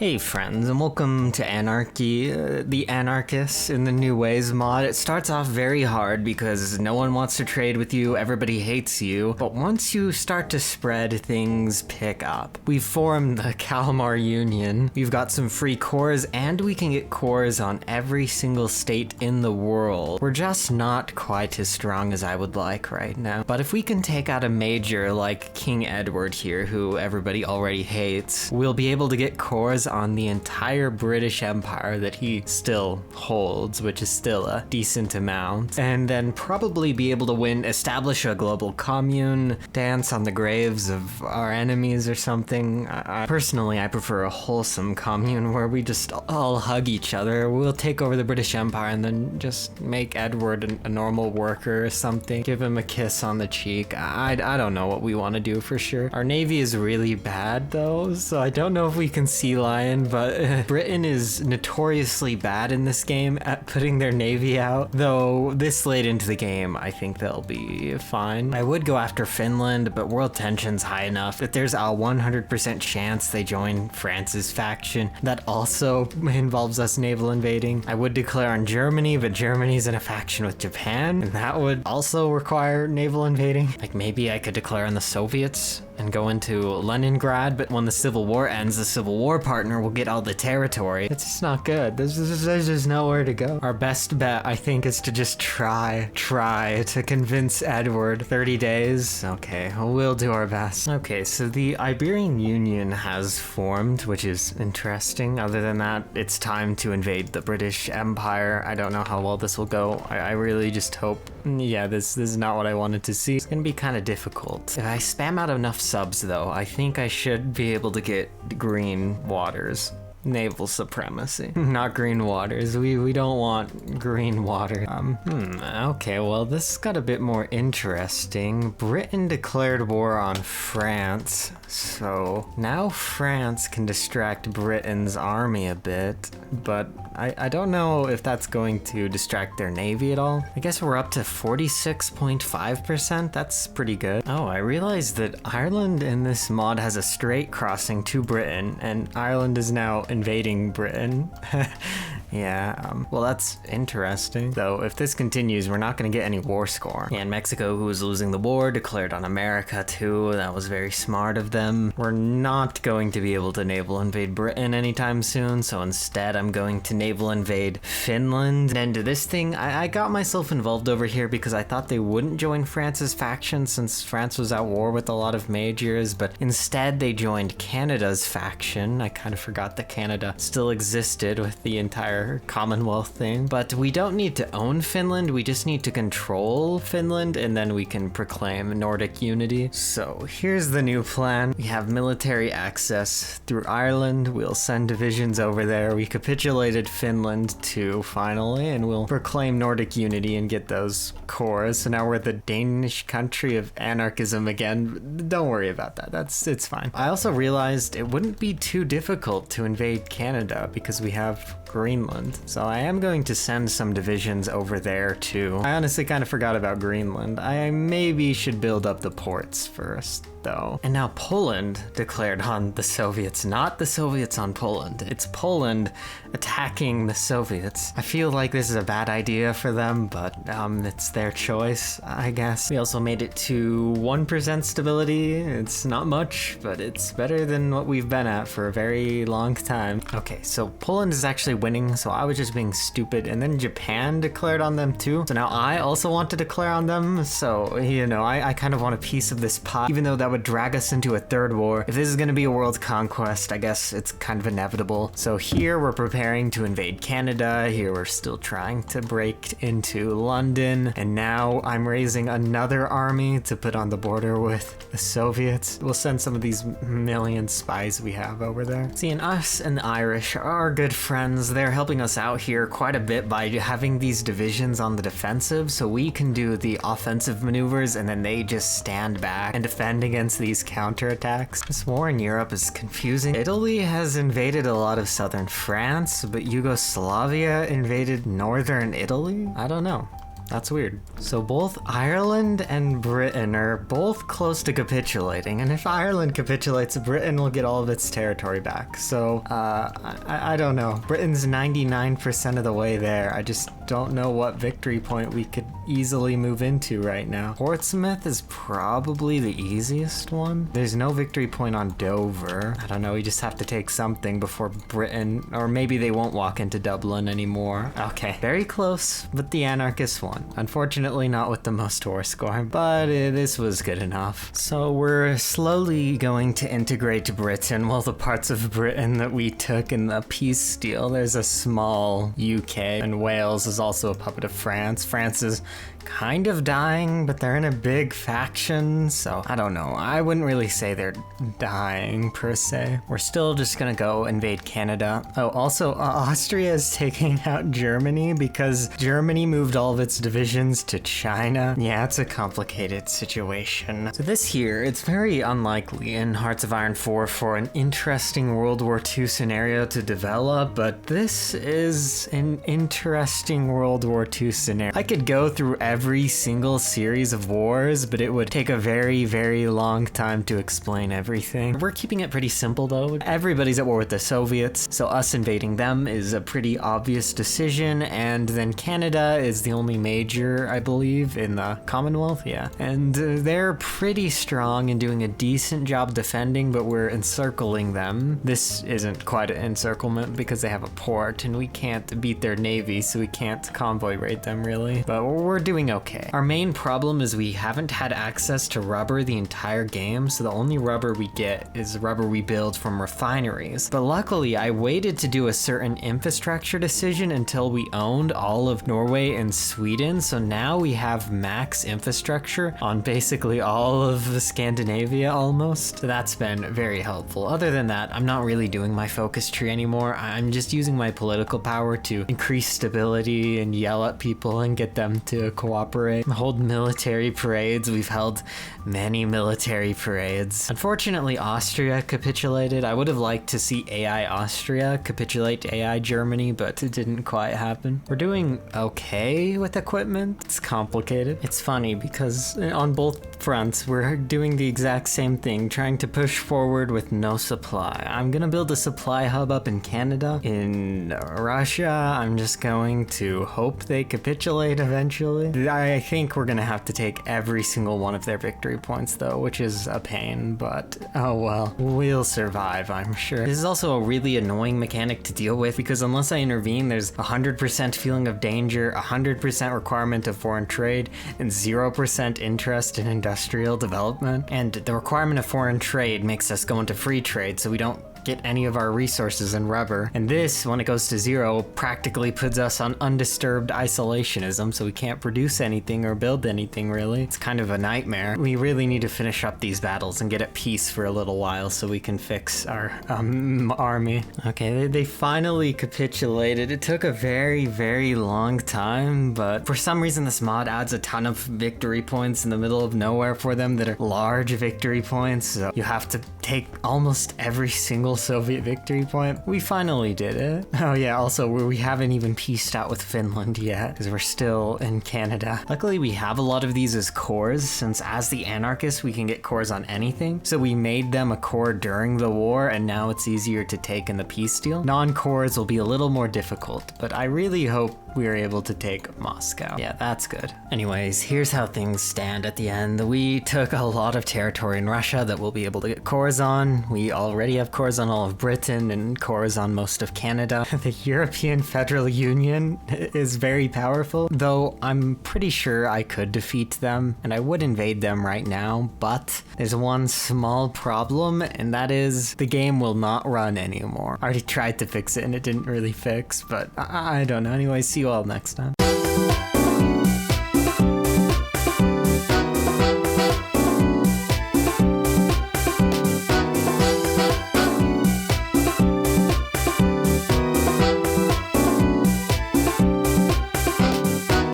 Hey friends, and welcome to Anarchy, the Anarchist in the New Ways mod. It starts off very hard because no one wants to trade with you, everybody hates you, but once you start to spread, things pick up. We've formed the Kalmar Union, we've got some free cores, and we can get cores on every single state in the world. We're just not quite as strong as I would like right now. But if we can take out a major like King Edward here, who everybody already hates, we'll be able to get cores on the entire British Empire that he still holds, which is still a decent amount, and then probably be able to establish a global commune, dance on the graves of our enemies or something. Personally, I prefer a wholesome commune where we just all hug each other. We'll take over the British Empire and then just make Edward a normal worker or something. Give him a kiss on the cheek. I don't know what we want to do for sure. Our navy is really bad though, so I don't know if we can sea lion, but Britain is notoriously bad in this game at putting their navy out, though this late into the game I think they'll be fine. I would go after Finland, but world tension's high enough that there's a 100% chance they join France's faction. That also involves us naval invading. I would declare on Germany, but Germany's in a faction with Japan, and that would also require naval invading. Like maybe I could declare on the Soviets and go into Leningrad, but when the Civil War ends, the Civil War partner will get all the territory. It's just not good. There's just nowhere to go. Our best bet, I think, is to just try to convince Edward. 30 days? Okay, we'll do our best. Okay, so the Iberian Union has formed, which is interesting. Other than that, it's time to invade the British Empire. I don't know how well this will go. I really just hope, yeah, this is not what I wanted to see. It's gonna be kind of difficult. If I spam out enough subs though, I think I should be able to get green waters. Naval supremacy. Not green waters. We don't want green water. Okay, well this got a bit more interesting. Britain declared war on France, so now France can distract Britain's army a bit, but I don't know if that's going to distract their navy at all. I guess we're up to 46.5%. That's pretty good. Oh, I realized that Ireland in this mod has a strait crossing to Britain, and Ireland is now invading Britain. Yeah, well that's interesting. Though if this continues, we're not gonna get any war score. And Mexico, who was losing the war, declared on America too. That was very smart of them. We're not going to be able to naval invade Britain anytime soon, so instead I'm going to naval invade Finland. And this thing, I got myself involved over here because I thought they wouldn't join France's faction since France was at war with a lot of majors, but instead they joined Canada's faction. I kind of forgot that Canada still existed with the entire Commonwealth thing, but we don't need to own Finland, we just need to control Finland, and then we can proclaim Nordic unity. So here's the new plan. We have military access through Ireland, we'll send divisions over there, we capitulated Finland too finally, and we'll proclaim Nordic unity and get those cores. So now we're the Danish country of anarchism again. Don't worry about that, it's fine. I also realized it wouldn't be too difficult to invade Canada because we have Greenland. So I am going to send some divisions over there too. I honestly kind of forgot about Greenland. I maybe should build up the ports first though. And now Poland declared on the Soviets, not the Soviets on Poland. It's Poland attacking the Soviets. I feel like this is a bad idea for them, but it's their choice, I guess. We also made it to 1% stability. It's not much, but it's better than what we've been at for a very long time. Okay, so Poland is actually winning, so I was just being stupid, and then Japan declared on them too. So now I also want to declare on them, so, you know, I kind of want a piece of this pie, even though that would drag us into a third war. If this is going to be a world conquest, I guess it's kind of inevitable. So here we're preparing to invade Canada, here we're still trying to break into London, and now I'm raising another army to put on the border with the Soviets. We'll send some of these million spies we have over there. See, and us and the Irish are good friends. They're helping us out here quite a bit by having these divisions on the defensive, so we can do the offensive maneuvers and then they just stand back and defend against these counterattacks. This war in Europe is confusing. Italy has invaded a lot of southern France, but Yugoslavia invaded northern Italy? I don't know. That's weird. So both Ireland and Britain are both close to capitulating, and if Ireland capitulates, Britain will get all of its territory back. So, I don't know. Britain's 99% of the way there. I just don't know what victory point we could easily move into right now. Portsmouth is probably the easiest one. There's no victory point on Dover. I don't know, we just have to take something before Britain, or maybe they won't walk into Dublin anymore. Okay, very close, but the anarchists won. Unfortunately, not with the most war score, but this was good enough. So we're slowly going to integrate Britain. Well, the parts of Britain that we took in the peace deal, there's a small UK, and Wales is also a puppet of France. France is kind of dying, but they're in a big faction, so I don't know. I wouldn't really say they're dying per se. We're still just gonna go invade Canada. Oh, also, Austria is taking out Germany because Germany moved all of its divisions to China. Yeah, it's a complicated situation. So this here, it's very unlikely in Hearts of Iron 4 for an interesting World War II scenario to develop, but this is an interesting World War II scenario. I could go through every single series of wars, but it would take a very, very long time to explain everything. We're keeping it pretty simple though. Everybody's at war with the Soviets, so us invading them is a pretty obvious decision, and then Canada is the only major, I believe, in the Commonwealth, yeah. And they're pretty strong and doing a decent job defending, but we're encircling them. This isn't quite an encirclement because they have a port, and we can't beat their navy, so we can't convoy raid them really, but we're doing okay. Our main problem is we haven't had access to rubber the entire game, so the only rubber we get is rubber we build from refineries. But luckily, I waited to do a certain infrastructure decision until we owned all of Norway and Sweden, so now we have max infrastructure on basically all of Scandinavia almost. So that's been very helpful. Other than that, I'm not really doing my focus tree anymore. I'm just using my political power to increase stability and yell at people and get them to cooperate. Hold military parades. We've held many military parades. Unfortunately, Austria capitulated. I would have liked to see AI Austria capitulate to AI Germany, but it didn't quite happen. We're doing okay with equipment. It's complicated. It's funny because on both fronts, we're doing the exact same thing, trying to push forward with no supply. I'm gonna build a supply hub up in Canada. In Russia, I'm just going to hope they capitulate eventually. I think we're gonna have to take every single one of their victory points though, which is a pain, but oh well, we'll survive, I'm sure. This is also a really annoying mechanic to deal with because unless I intervene, there's 100% feeling of danger, 100% requirement of foreign trade, and 0% interest in industrial development. And the requirement of foreign trade makes us go into free trade, so we don't get any of our resources in rubber. And this, when it goes to 0, practically puts us on undisturbed isolationism, so we can't produce anything or build anything really. It's kind of a nightmare. We really need to finish up these battles and get at peace for a little while so we can fix our army. Okay, they finally capitulated. It took a very, very long time, but for some reason this mod adds a ton of victory points in the middle of nowhere for them that are large victory points, so you have to take almost every single Soviet victory point. We finally did it. Oh yeah, also we haven't even pieced out with Finland yet because we're still in Canada. Luckily we have a lot of these as cores, since as the anarchists we can get cores on anything. So we made them a core during the war, and now it's easier to take in the peace deal. Non-cores will be a little more difficult, but I really hope we are able to take Moscow. Yeah, that's good. Anyways, here's how things stand at the end. We took a lot of territory in Russia that we'll be able to get cores on. We already have cores on all of Britain and cores on most of Canada. The European Federal Union is very powerful, though I'm pretty sure I could defeat them, and I would invade them right now, but there's one small problem, and that is the game will not run anymore. I already tried to fix it and it didn't really fix, but I don't know. Anyways, see you all next time.